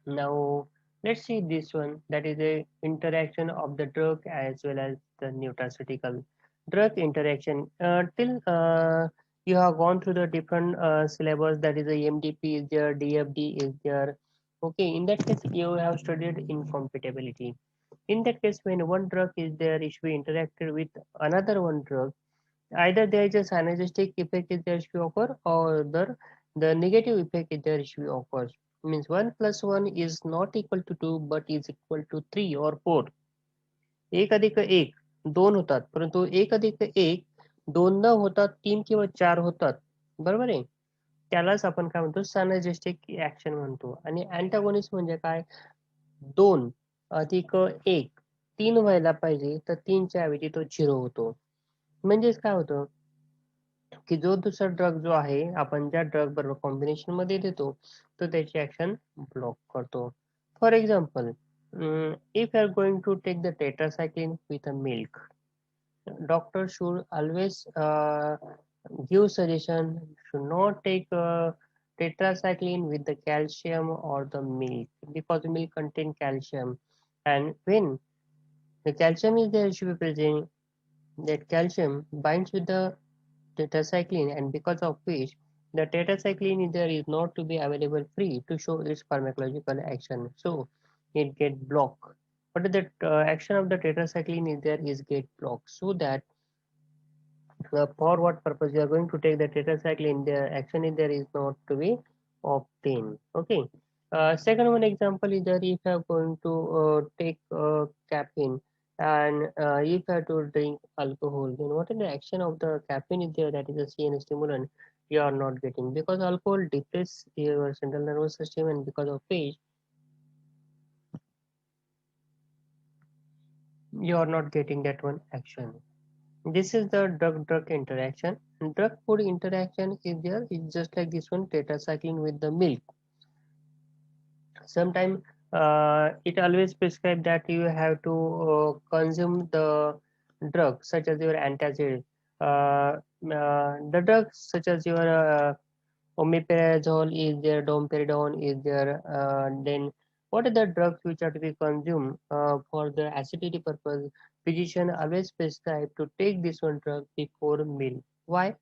Now let's see this one, that is a interaction of the drug as well as the nutraceutical drug interaction. Till you have gone through the different syllabus, that is the MDP is there, DFD is there. Okay, in that case you have studied incompatibility. In that case, when one drug is there, it should be interacted with another one drug. Either there is a synergistic effect is there should occur, or the negative effect is there should occur. Means 1 plus 1 is not equal to 2 but is equal to 3 or 4. एक अधिक एक दोन होतात, परंतु एक अधिक एक दोन न होतात, तीन किंवा चार होतात. बरोबर आहे. त्यालाच आपण काय म्हणतो, सॅनर्जिस्टिक ऍक्शन म्हणतो. आणि अँटागोनिस्ट म्हणजे काय, दोन अधिक एक तीन व्हायला पाहिजे, तर तीनच्या ऐवजी तो झिरो होतो. म्हणजेच काय होतं की जो दुसरा ड्रग जो आहे, आपण ज्या ड्रग बरोबर कॉम्बिनेशन मध्ये देतो, तो त्याची ऍक्शन ब्लॉक करतो. For example, if you are going to take the tetracycline with a milk, doctor should always give suggestion, should not take tetracycline with the calcium or the milk, because milk contain calcium, and when the calcium is there, should be present, that calcium binds with the tetracycline, and because of which the tetracycline is there is not to be available free to show its pharmacological action, so it get blocked. But the action of the tetracycline is there is get blocked, so that for what purpose you are going to take the tetracycline, the action is there is not to be obtained. Okay. Second one example is that if you are going to take caffeine, and if you have to drink alcohol, then what is the action of the caffeine is there, that is a CN stimulant, you are not getting, because alcohol depresses your central nervous system, and because of which you are not getting that one action. This is the drug-drug interaction. Drug-food interaction is there. It's just like this one, tetracycline with the milk. Sometimes it always prescribe that you have to consume the drug such as your antacid. The drugs such as your omeprazole is there, domperidone is there. Then what are the drugs which are to be consumed for the acidity purpose? Physician always prescribe to take this one drug before meal. Why?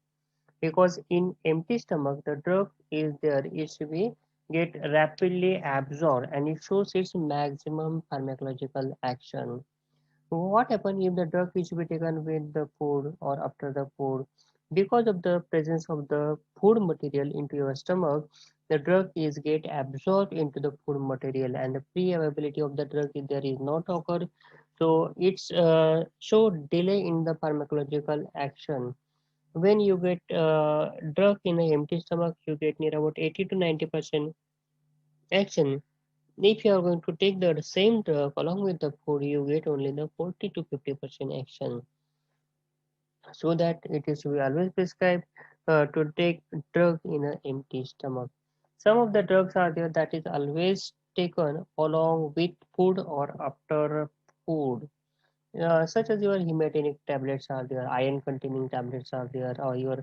Because in empty stomach the drug is there, it should be get rapidly absorbed and it shows its maximum pharmacological action. What happens if the drug is to be taken with the food or after the food? Because of the presence of the food material into your stomach, the drug is get absorbed into the food material, and the pre-availability of the drug is there is not occur. So it's show delay in the pharmacological action. When you get drug in an empty stomach, you get near about 80 to 90% action. If you are going to take the same drug along with the food, you get only the 40 to 50% action. So that it is to be always prescribed to take drug in an empty stomach. Some of the drugs are there that is always taken along with food or after food. Such as your hematinic tablets are there, iron containing tablets are there, or your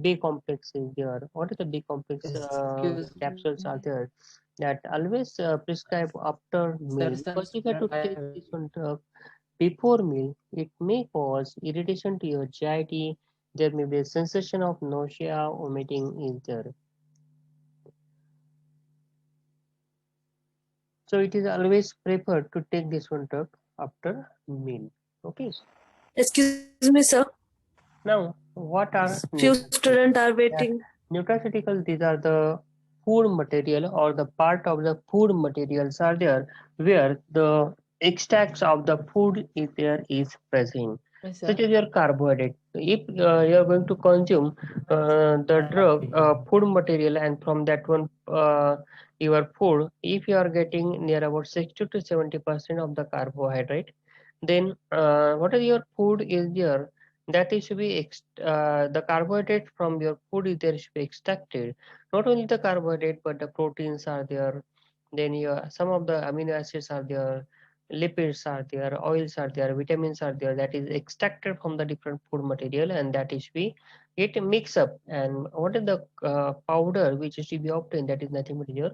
B complex is there. What is the B complex Excuse capsules me. are there that always prescribe after meal, because if you have to Sir, take this one drug before meal, it may cause irritation to your GIT. There may be a sensation of nausea, vomiting is there. So it is always preferred to take this one drug after meal. Okay. Excuse me, sir. Now, what are Few students are that waiting. nutraceuticals? These are the food material or the part of the food materials are there where the extracts of the food is there is present, Yes, such sir. as your carbohydrate. If you are going to consume the drug food material, and from that one your food, if you are getting near about 60 to 70% of the carbohydrate, then what is your food is there, that is to be the carbohydrate from your food is there should be extracted. Not only the carbohydrate but the proteins are there, then your some of the amino acids are there, lipids are there, oils are there, vitamins are there, that is extracted from the different food material, and that is we get mix up. And what is the powder which is to be obtained, that is nothing but your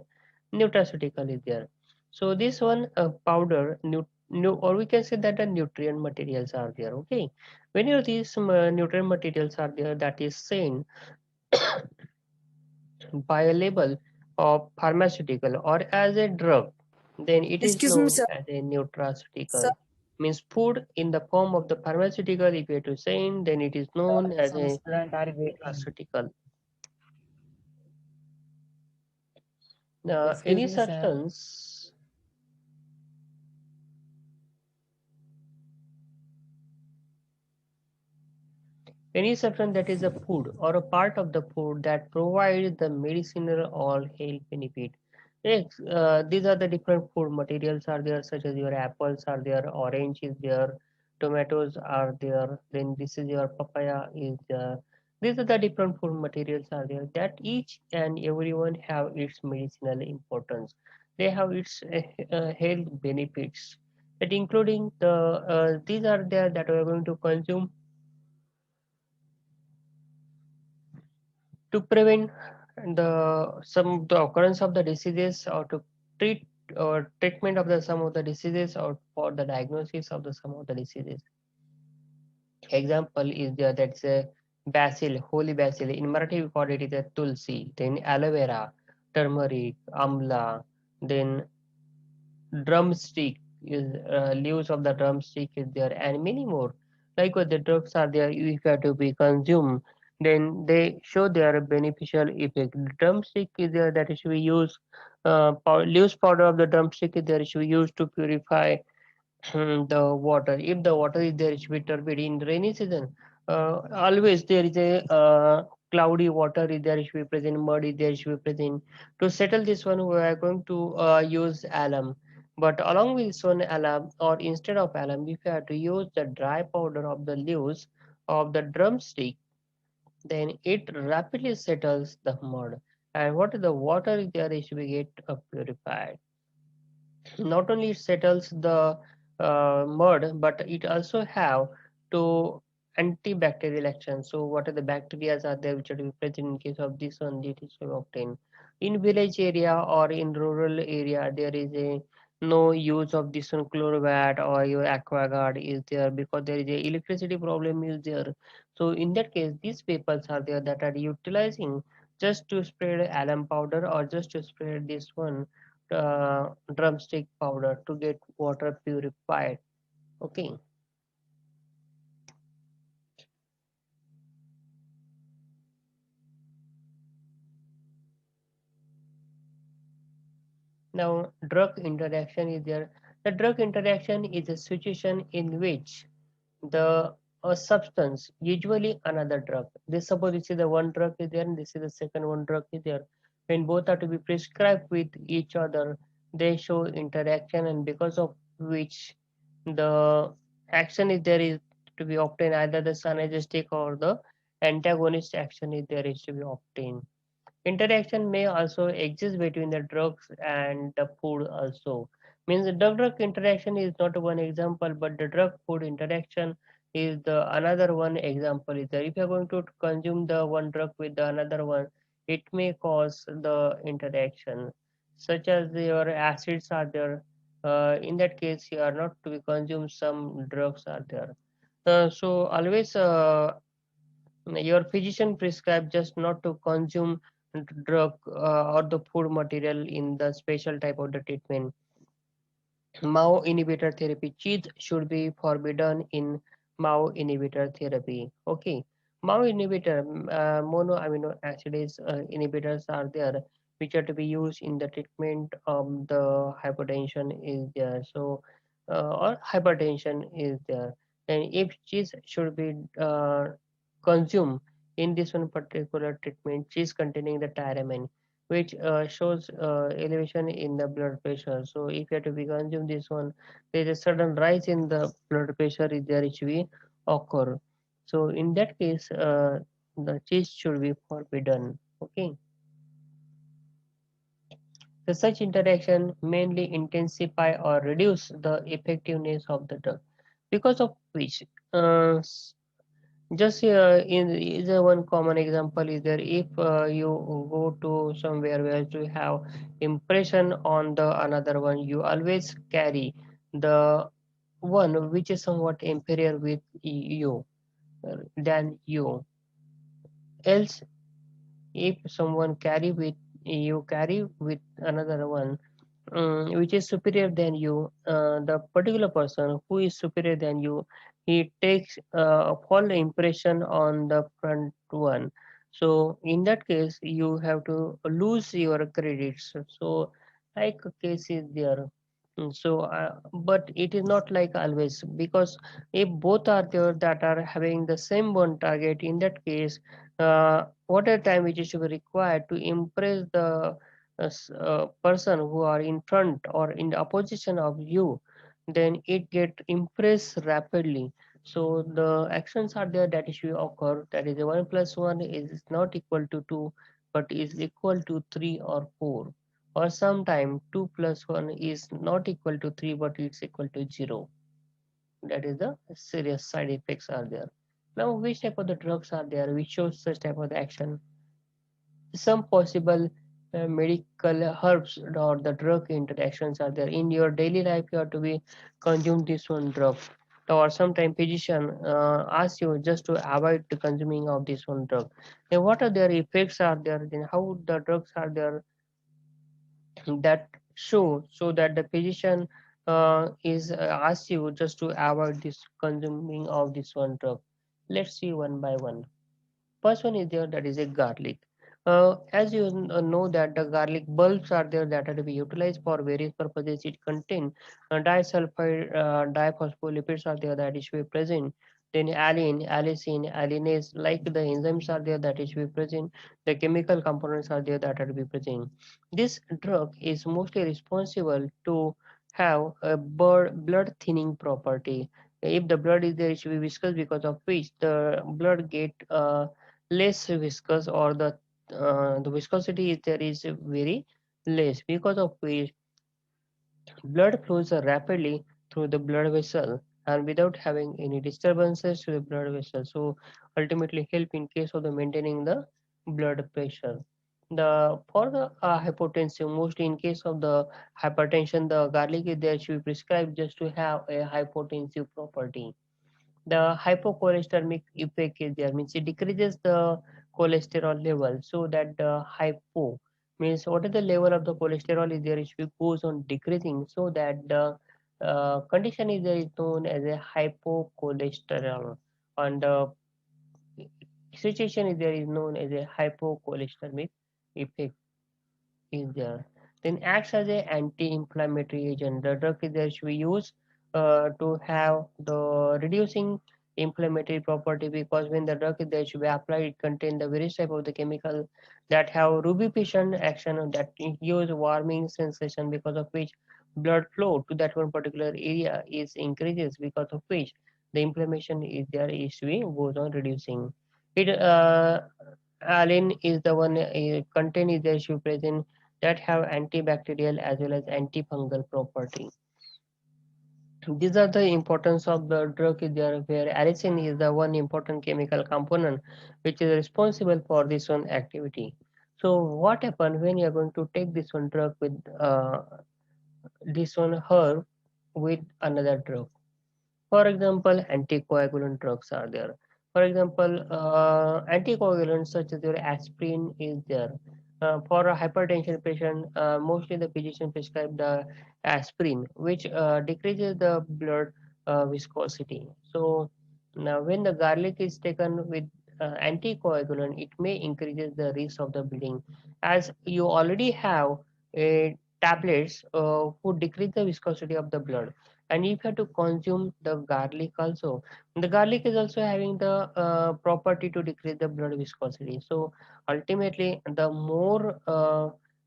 nutraceutical is there. So this one powder, or we can say that the nutrient materials are there. Okay, when these nutrient materials are there, that is seen by a label of pharmaceutical or as a drug, then it is Excuse me, known sir. as a Sir, nutraceutical. Means food in the form of the pharmaceutical, if you have to say, then it is known as Some a students are waiting. nutraceutical. Excuse Any me, sir. substance, any substance that is a food or a part of the food that provides the medicinal or health benefit. Yes, these are the different food materials are there, such as your apples are there, orange is there, tomatoes are there, then this is your papaya is there. These are the different food materials are there that each and everyone have its medicinal importance. They have its health benefits. That including these are there that we are going to consume to prevent the occurrence of the diseases, or to treat or treatment of the some of the diseases, or for the diagnosis of the some of the diseases. Example is there, that's a basil, holy basil. In Marathi we call it is a tulsi, then aloe vera, turmeric, amla, then drumstick is leaves of the drumstick is there, and many more. Likewise, the drugs are there. If you have to be consumed, then they show their beneficial effect. Drumstick is there that should be used. Leaves powder of the drumstick is there should be used to purify the water. If the water is there, it should be turbid in rainy season. Always there is a cloudy water is there, it should be present, mud is there, it should be present. To settle this one, we are going to use alum. But along with this one alum, or instead of alum, if you have to use the dry powder of the leaves of the drumstick, then it rapidly settles the mud. And what is the water is there, it should be get purified. Not only it settles the mud, but it also have to antibacterial action. So what are the bacteria are there which are to be present in case of this one, it is to be obtained. In village area or in rural area, there is a no use of this one chlorovat or your aquaguard is there, because there is a electricity problem is there. So in that case, these papers are there that are utilizing just to spread alum powder, or just to spread this one drumstick powder to get water purified. Okay. Now, drug interaction is there. The drug interaction is a situation in which the a substance, usually another drug. This suppose this is the one drug is there, and this is the second one drug is there. When both are to be prescribed with each other, they show interaction, and because of which the action is there is to be obtained, either the synergistic or the antagonist action is there is to be obtained. Interaction may also exist between the drugs and the food also. Means the drug-drug interaction is not one example, but the drug-food interaction is the another one example. Is there. If you are going to consume the one drug with the another one, it may cause the interaction, such as your acids are there. In that case, you are not to be consumed. Some drugs are there. So always your physician prescribe just not to consume drug or the food material in the special type of the treatment. MAO inhibitor therapy. Cheese should be forbidden in MAO inhibitor therapy. Okay. MAO inhibitor, monoamino acidase inhibitors are there, which are to be used in the treatment of the hypertension is there. So, or hypertension is there. And if cheese should be consumed in this one particular treatment, cheese containing the tyramine, which shows elevation in the blood pressure. So if you have to be consume this one, there is a sudden rise in the blood pressure is there which will occur. So in that case, the cheese should be forbidden. Okay. So such interaction mainly intensify or reduce the effectiveness of the drug, because of which uh, Just in is a one common example is there if you go to somewhere where you have impression on the another one, you always carry the one which is somewhat inferior with you than you. Else, if someone carry with another one which is superior than you, the particular person who is superior than you, he takes a false impression on the front one. So in that case, you have to lose your credits. So like a case is there. But it is not like always because if both are there that are having the same one target, in that case, what a time which is required to impress the person who are in front or in the opposition of you, then it get impressed rapidly. So the actions are there that issue occur, that is 1 plus 1 is not equal to 2 but is equal to 3 or 4, or sometime 2 plus 1 is not equal to 3 but it's equal to 0. That is the serious side effects are there. Now which type of the drugs are there which shows such type of the action? Some possible medical herbs or the drug interactions are there in your daily life. You have to be consume this one drug, or sometime physician asks you just to avoid the consuming of this one drug. Then what are their effects are there, then how the drugs are there that show, so that the physician is asks you just to avoid this consuming of this one drug. Let's see one by one. First one is there, that is a garlic. As you know that the garlic bulbs are there that are to be utilized for various purposes. It contain disulfide, diphospholipid are there that is to be present. Then allene, allicin, allinase, like the enzymes are there that is to be present. The chemical components are there that are to be present. This drug is mostly responsible to have a blood thinning property. If the blood is there, it should be viscous, because of which the blood get less viscous, or the viscosity is there is very less, because of which blood flows rapidly through the blood vessel and without having any disturbances to the blood vessel, so ultimately help in case of the maintaining the blood pressure. The for the hypotensive, mostly in case of the hypertension, the garlic is there should be prescribed just to have a hypotensive property. The hypocholesтерemic effect is there, means it decreases the cholesterol level, so that the hypo means what is the level of the cholesterol is there, it goes on decreasing, so that the condition is there is known as a hypocholesterol, and the situation is there is known as a hypocholesteremic effect is there. Then acts as a anti-inflammatory agent. The drug is there should be used to have the reducing inflammatory property, because when the drug is there should be applied, it contains the various type of the chemical that have rubefacient action that use warming sensation, because of which blood flow to that one particular area is increases, because of which the inflammation is there is to be goes on reducing. It Alin is the one contain is there should present that have antibacterial as well as antifungal property. These are the importance of the drug is there, where allicin is the one important chemical component which is responsible for this one activity. So what happens when you are going to take this one drug with this one herb with another drug? For example, anticoagulant drugs are there. For example, anticoagulants such as your aspirin is there. For a hypertension patient, mostly the physician prescribe the aspirin, which decreases the blood viscosity. So now, when the garlic is taken with anticoagulant, it may increases the risk of the bleeding, as you already have a tablets who decrease the viscosity of the blood, and if you have to consume the garlic also, the garlic is also having the property to decrease the blood viscosity. So ultimately the more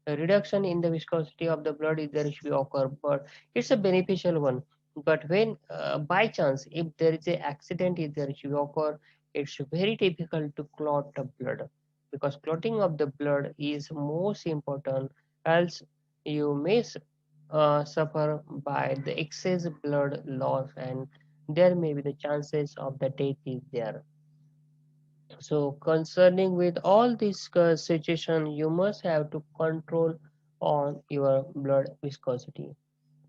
reduction in the viscosity of the blood is there should occur, but it's a beneficial one. But when by chance if there is a accident is there should occur, it's very difficult to clot the blood, because clotting of the blood is most important, else you may suffer by the excess blood loss, and there may be the chances of the death is there. So concerning with all this situation, you must have to control on your blood viscosity.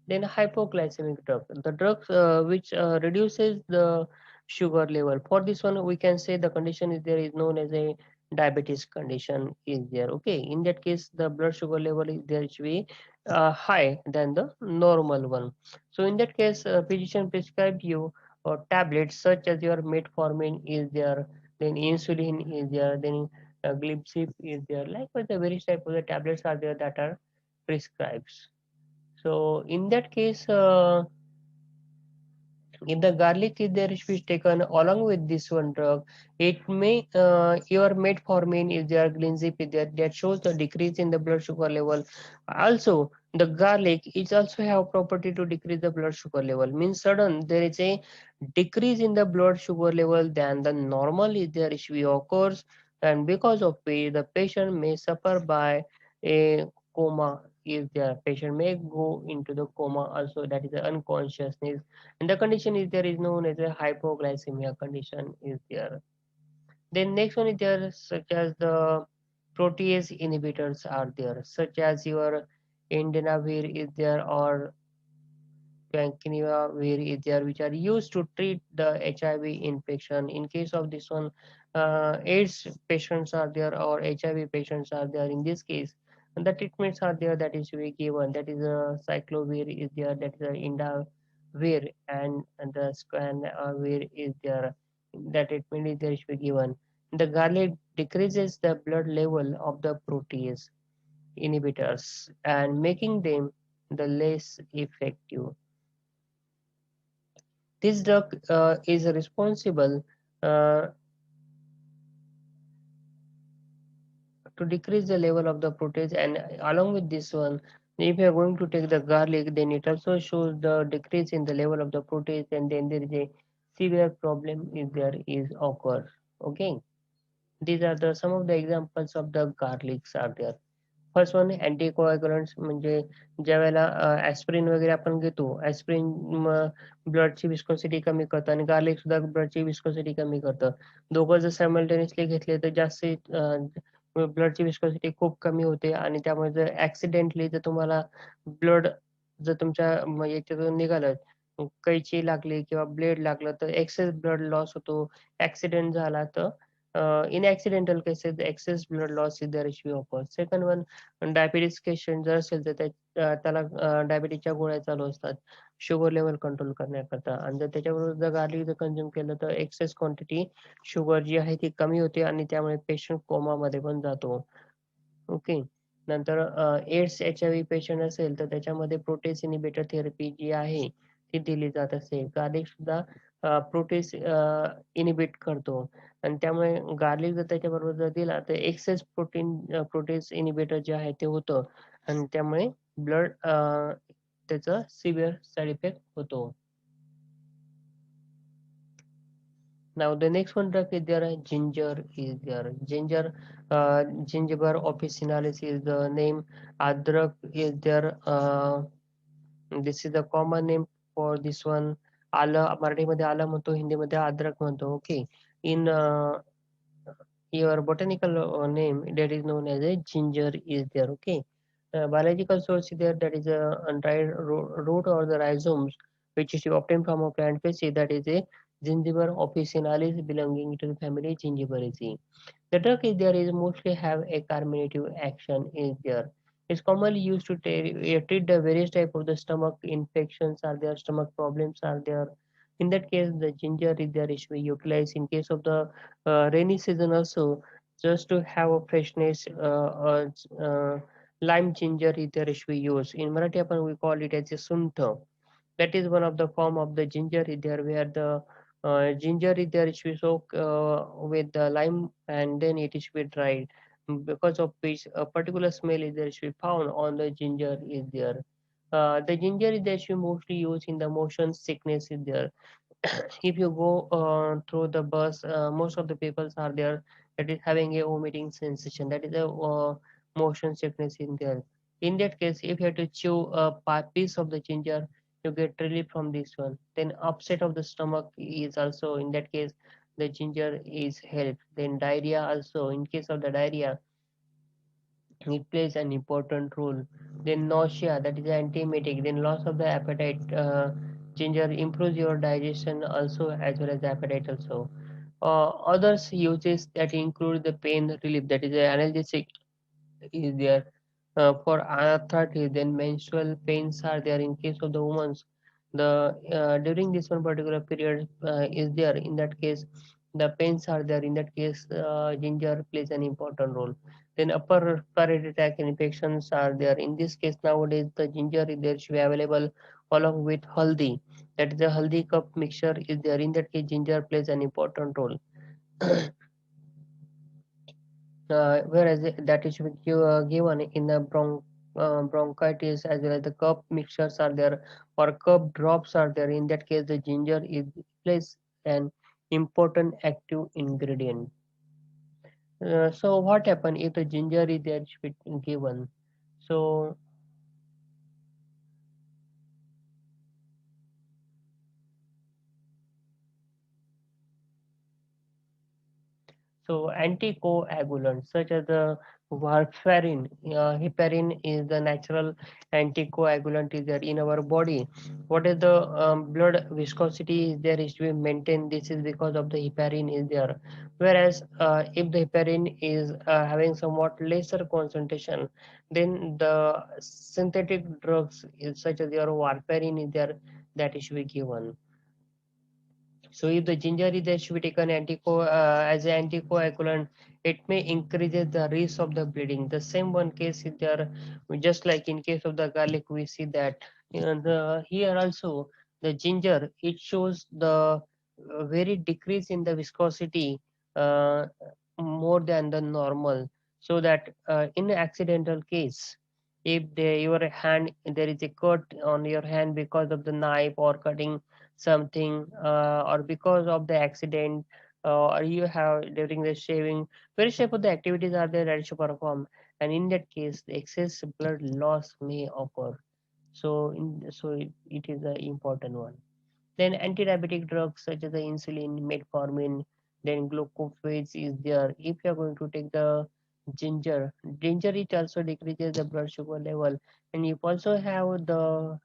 Then hypoglycemic drug, the drug which reduces the sugar level. For this one, we can say the condition is there is known as a diabetes condition is there. Okay, in that case, the blood sugar level is there should be high than the normal one. So in that case, physician prescribe you tablets such as your metformin is there, then insulin is there, then glipzip is there. Likewise, the various type of the tablets are there that are prescribed. So in that case, if the garlic is there is taken along with this one drug, it may your metformin is there, glizip is there, that shows the decrease in the blood sugar level. Also, the garlic is also have property to decrease the blood sugar level. Means sudden there is a decrease in the blood sugar level than the normal is there issue occurs, and because of which the patient may suffer by a coma. Is there patient may go into the coma also, that is the unconsciousness, and the condition is there is known as a hypoglycemia condition is there. Then next one is there such as the protease inhibitors are there, such as your indinavir is there or pancreavir is there, which are used to treat the HIV infection. In case of this one, AIDS patients are there or HIV patients are there. In this case, and the treatments are there that is to be given. That is a cyclovir is there. That is a indavir and the squanavir is there. That treatment is there to be given. The garlic decreases the blood level of the protease inhibitors and making them the less effective. This drug is responsible uh, to decrease the level of the protease, and along with this one, if you are going to take the garlic, then it also shows the decrease in the level of the protease, and then there is a severe problem if there is occur. Okay, these are the some of the examples of the garlics are there. First one anticoagulants म्हणजे ज्या वेळेला aspirin वगैरे आपण घेतो, aspirin ब्लडची viscosity कमी करतं आणि garlic सुद्धा ब्लडची विस्कोसिटी कमी करतं. दोघं जर सायमल्टेनियसली घेतले तर जास्त ब्लडची विस्कोसिटी खूप कमी होते आणि त्यामुळे जर ऍक्सिडेंटली जर तुम्हाला ब्लड जर तुमच्या याच्यातून निघालं, कैची लागली किंवा ब्लेड लागलं तर एक्सेस ब्लड लॉस होतो. ऍक्सिडेंट झाला तर in accidental cases the excess blood loss is the issue occurs. Second one, diabetes patient जर असेल तर त्याला डायबिटीजच्या गोळ्या चालू असतात शुगर लेवल कंट्रोल करण्याकरता, आणि जर त्याच्याबरोबर जर गार्लिक जर कंझ्युम केलं तर एक्सेस क्वांटिटी शुगर जी आहे ती कमी होते आणि त्यामुळे पेशंट कोमामध्ये पण जातो. ओके, नंतर AIDS H I V patient असेल तर त्याच्यामध्ये प्रोटेस इनिबिटर थेरपी जी आहे ती दिली जात असते. गार्लिक सुद्धा प्रोटेस इनिबिट करतो आणि त्यामुळे गार्लिक जर त्याच्याबरोबर जर दिला तर एक्सेस प्रोटेस इनिबिटर जे आहे ते होतं आणि त्यामुळे ब्लड त्याचा सिव्हिअर साइड इफेक्ट होतो. Now the next one drug is there, ginger is there. Gingiber officinalis is the name. Adrak is there. This is the common name for this one. आलं मराठीमध्ये आलं म्हणतो, हिंदीमध्ये अद्रक म्हणतो. Okay. In your botanical name that is known as a ginger is there. Okay. Biological source is there, that is a dried root or the rhizomes which is obtained from a plant species, that is a Gingiber officinalis belonging to the family Gingiberaceae. The drug is there is mostly have a carminative action is there. It's commonly used to treat the various type of the stomach infections are there, stomach problems are there. In that case, the ginger is there is to be utilized in case of the rainy season also, just to have a freshness. Lime ginger is there is to be used. In Marathi, we call it as a sunta. That is one of the form of the ginger is there, where the ginger is there is to be soaked with the lime and then it is to be dried, because of which a particular smell is there to be found on the ginger is there. The ginger is there to be mostly used in the motion sickness is there. If you go through the bus, most of the people are there that is having a vomiting sensation. That is a motion sickness in there. In that case, if you have to chew a piece of the ginger, you get relief from this one. Then upset of the stomach is also in that case. the ginger is helped. Then diarrhea also, in case of the diarrhea, it plays an important role. Then nausea, that is antiemetic. Then loss of the appetite. Ginger improves your digestion also as well as the appetite also. Others uses that include the pain relief, that is the analgesic is there. For arthritis, then menstrual pains are there in case of the women's. The during this one particular period is there. In that case, the pains are there. In that case, ginger plays an important role. Then upper respiratory tract infections are there. In this case, nowadays the ginger is there should be available along with haldi. That is the haldi cup mixture is there. In that case, ginger plays an important role. Whereas that is given in the bronchitis as well as the cup mixtures are there or cup drops are there. In that case, the ginger is plays an important active ingredient. So what happen if the ginger is there should be given? So anticoagulants such as the warfarin, heparin is the natural anticoagulant is there in our body. What is the blood viscosity is there is to be maintained. This is because of the heparin is there. Whereas if the heparin is having somewhat lesser concentration, then the synthetic drugs is such as your warfarin is there that is to be given. So if the ginger is there should be taken as an anticoagulant, it may increase the risk of the bleeding. The same one case is there, just like in case of the garlic, we see that here also the ginger it shows the very decrease in the viscosity uh, more than the normal. So that in accidental case, if your hand there is a cut on your hand because of the knife or cutting something or because of the accident or you have during the shaving various type of the activities are there that you should perform, and in that case the excess blood loss may occur. So it is an important one. Then anti-diabetic drugs such as the insulin, metformin, then glucophage is there. If you are going to take the ginger, ginger it also decreases the blood sugar level, and you also have the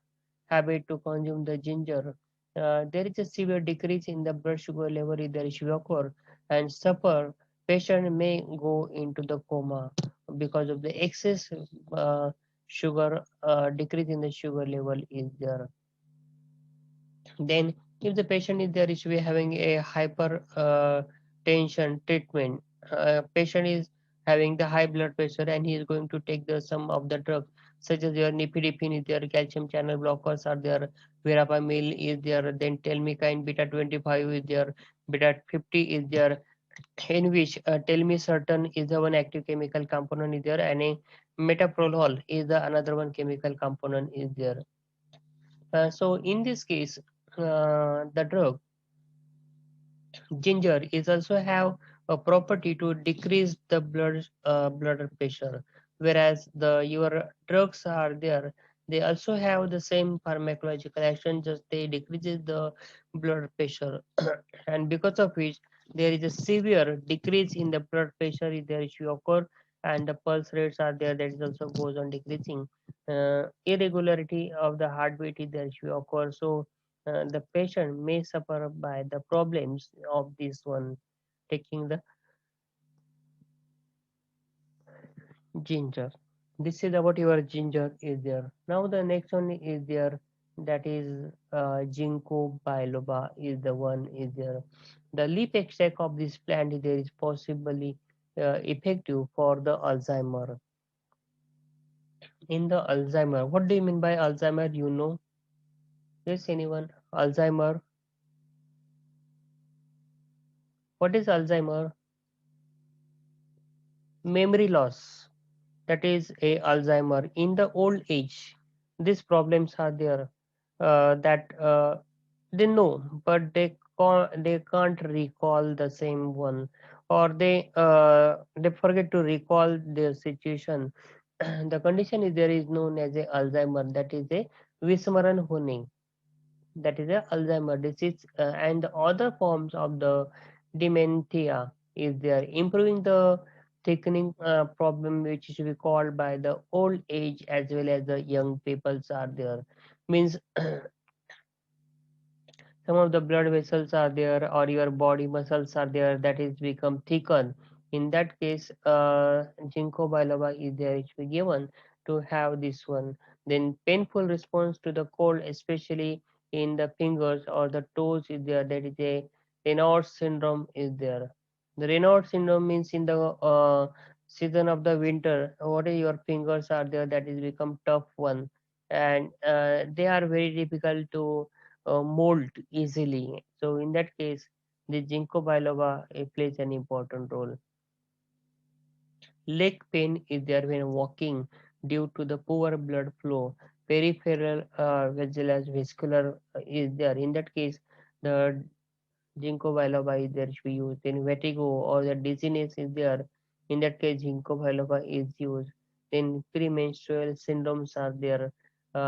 habit to consume the ginger, there is a severe decrease in the blood sugar level if there is occur, and suffer patient may go into the coma because of the excess sugar decrease in the sugar level is there. Then, if the patient is there is to be having a hyper tension treatment, patient is having the high blood pressure and he is going to take the some of the drugs such as your nifedipine is there, calcium channel blockers are there, verapamil is there, then telmikind beta 25 is there, beta 50 is there, in which telmisartan is the one active chemical component is there, and a metoprolol is the another one chemical component is there. So in this case, the drug ginger is also have a property to decrease the blood pressure, whereas the your drugs are there. They also have the same pharmacological action, just they decreases the blood pressure, and because of which there is a severe decrease in the blood pressure if there issue occur, and the pulse rates are there that is also goes on decreasing. Irregularity of the heartbeat if there issue occur, so the patient may suffer by the problems of this one taking the ginger. This is about your ginger is there. Now the next one is there, that is ginkgo biloba is the one is there. The leaf extract of this plant is there is possibly effective for the Alzheimer. In the Alzheimer, what do you mean by Alzheimer? You know? Yes, anyone? Alzheimer. What is Alzheimer? Memory loss. That is a Alzheimer. In the old age, these problems are there. That they know, but they can't recall the same one, or they forget to recall their situation. The condition is there is known as a Alzheimer. That is a विस्मरण होने. That is a Alzheimer disease, and the other forms of the dementia is there, improving the thickening problem which is be called by the old age as well as the young peoples are there. Means some of the blood vessels are there or your body muscles are there that is become thickened. In that case, ginkgo biloba is there, it will be given to have this one. Then painful response to the cold, especially in the fingers or the toes is there, that is a Raynaud syndrome is there. The Raynaud syndrome means in the season of the winter, what are your fingers are there that is become tough one, and they are very difficult to mold easily. So in that case, the ginkgo biloba plays an important role. Leg pain is there when walking due to the poor blood flow. Peripheral as well as vascular is there. In that case, the ginkgo biloba is there to be used. Then vertigo or the dizziness is there. In that case, ginkgo biloba is used. Then premenstrual syndromes are there.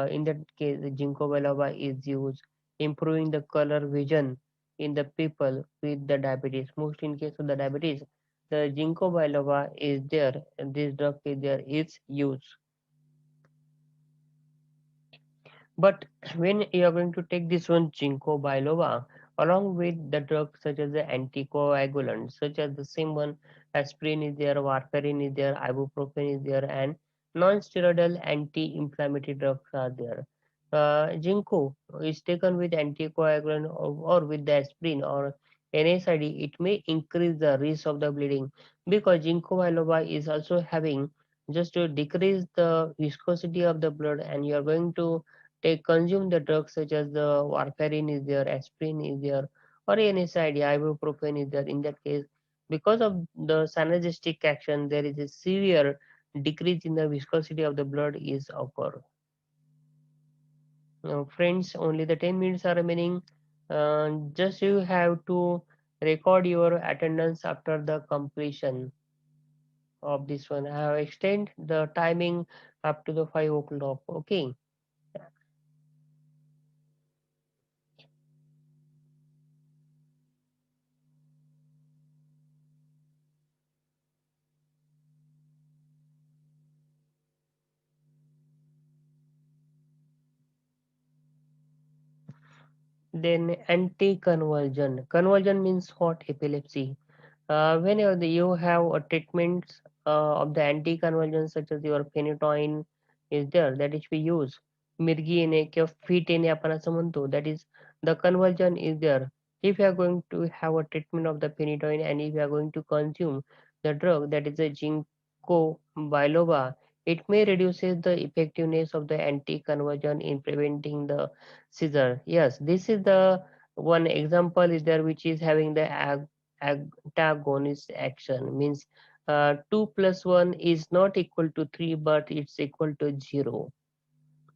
In that case, the ginkgo biloba is used. Improving the color vision in the people with the diabetes. Most in case of the diabetes, the ginkgo biloba is there. And this drug is there. Its use. But when you are going to take this one ginkgo biloba along with the drugs such as the anticoagulants, such as the same one, aspirin is there, warfarin is there, ibuprofen is there, and non-steroidal anti-inflammatory drugs are there. Ginkgo is taken with anticoagulant or with the aspirin or NSAID. It may increase the risk of the bleeding because ginkgo biloba is also having just to decrease the viscosity of the blood, and you are going to take consume the drugs such as the warfarin is there, aspirin is there, or NSAID, ibuprofen is there. In that case, because of the synergistic action, there is a severe decrease in the viscosity of the blood is occur. Now, friends, only the 10 minutes are remaining. Just you have to record your attendance after the completion of this one. I have extend the timing up to the 5 o'clock. Okay. Then anti-convulsion. Convulsion means what? Epilepsy. Whenever you have a treatment of the anticonvulsants such as your phenytoin is there, that is we use. मिरगी येणे किंवा fit येणे आपण असं म्हणतो, that is the convulsion is there. If you are going to have a treatment of the phenytoin and if you are going to consume the drug that is a ginkgo biloba, it may reduces the effectiveness of the anticonvulsion in preventing the seizure. Yes, this is the one example is there which is having the antagonist action, means 2 plus 1 is not equal to 3 but it's equal to 0.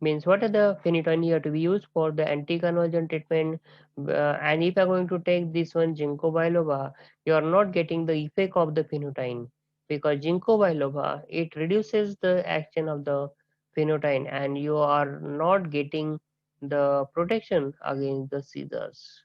Means what are the phenytoin here to be used for the anti-conversion treatment, and if you are going to take this one ginkgo biloba, you are not getting the effect of the phenytoin because ginkgo biloba it reduces the action of the phenytoin and you are not getting the protection against the seizures.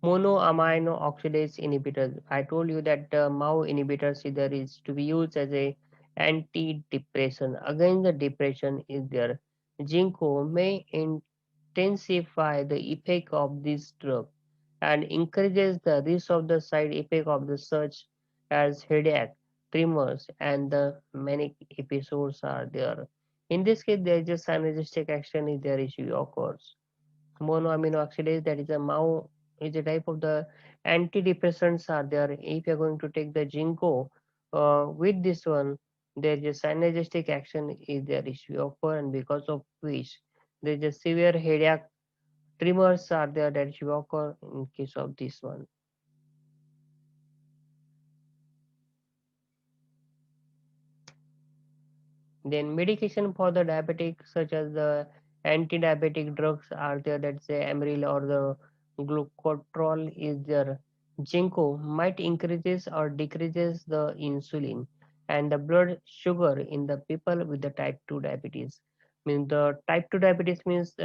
Monoamino oxidase inhibitors. I told you that the MAO inhibitors either is to be used as a anti-depression. Against the depression is there. Ginkgo may intensify the effect of this drug and increases the risk of the side effect of the such as headache, tremors, and the manic episodes are there. In this case, there is a synergistic action is there issue occurs. Monoamino oxidase, that is a MAO, is a type of the antidepressants are there. If you're going to take the ginkgo with this one, there is a synergistic action is there issue occur, and because of which there is a severe headache, tremors are there that issue occur in case of this one. Then medication for the diabetic such as the anti-diabetic drugs are there, that's the Amaryl or the glucotrol is there. Ginkgo might increases or decreases the insulin and the blood sugar in the people with the type 2 diabetes. Means the type 2 diabetes means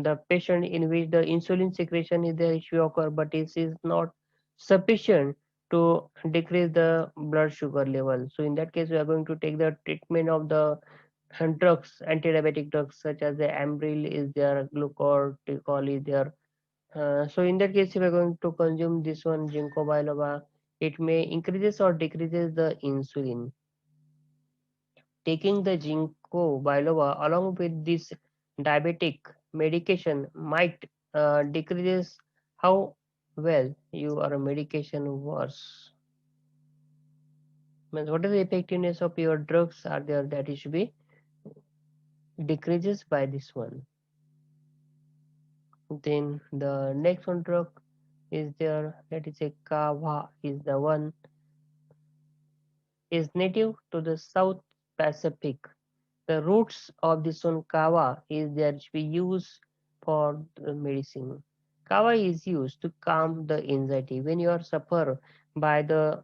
the patient in which the insulin secretion is the issue occur, but it is not sufficient to decrease the blood sugar level. So in that case, we are going to take the treatment of the drugs, anti-diabetic drugs such as the Ambril is there, glucocorticoid is there. So in that case, if we are going to consume this one, ginkgo biloba, it may increases or decreases the insulin. Taking the ginkgo biloba along with this diabetic medication might decreases how well your medication works. Means what is the effectiveness of your drugs are there that it should be decreases by this one. Then the next one drug is there, that is a kava is the one, is native to the South Pacific. The roots of this one kava is there to be used for the medicine. Kava is used to calm the anxiety when you are suffer by the,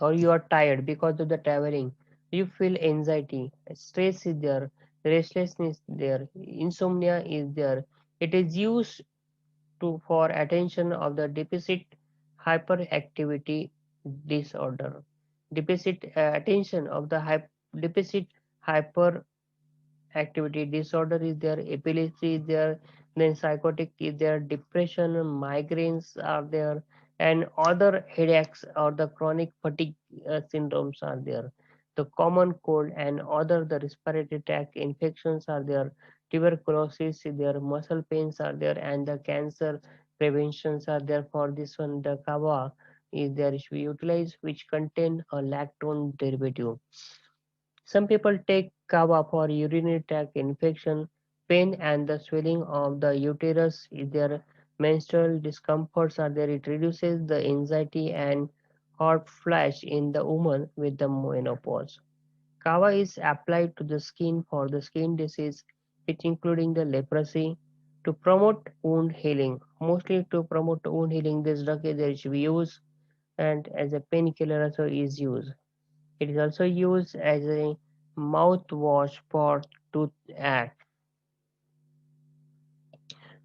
or you are tired because of the traveling. You feel anxiety, stress is there, restlessness is there, insomnia is there. It is used to for attention of the deficit hyperactivity disorder. Deficit attention of the deficit hyperactivity disorder is there, epilepsy is there, then psychotic is there, depression, migraines are there, and other headaches or the chronic fatigue syndromes are there. The common cold and other the respiratory tract infections are there, tuberculosis is there, muscle pains are there, and the cancer preventions are there. For this one, the kava is there is utilized which contain a lactone derivative. Some people take kava for urinary tract infection, pain and the swelling of the uterus. If their menstrual discomforts are there, it reduces the anxiety and hot flash in the woman with the menopause. Kava is applied to the skin for the skin disease, which including the leprosy, to promote wound healing. Mostly to promote wound healing, this drug is used, and as a painkiller also is used. It is also used as a mouthwash for toothache.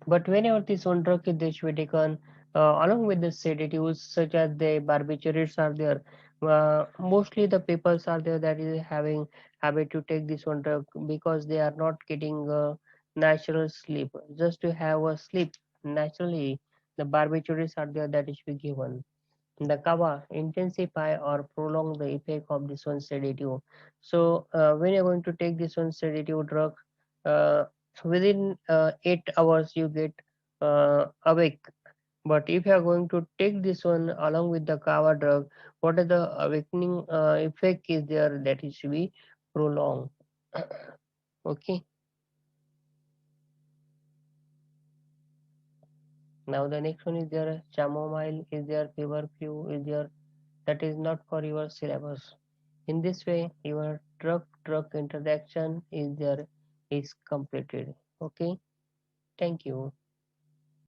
But whenever this one drug is should be taken along with the sedatives such as the barbiturates are there, mostly the peoples are there that is having habit to take this one drug because they are not getting natural sleep. Just to have a sleep naturally, the barbiturates are there that is be given. The kava intensify or prolong the effect of this one sedative. So when you're going to take this one sedative drug, uh, within 8 hours you get awake. But if you are going to take this one along with the kava drug, what is the awakening effect is there that is to be prolonged. Okay. Now the next one is there chamomile is there, feverfew is there, that is not for your syllabus. In this way, your drug interaction is there is completed. Okay, thank you.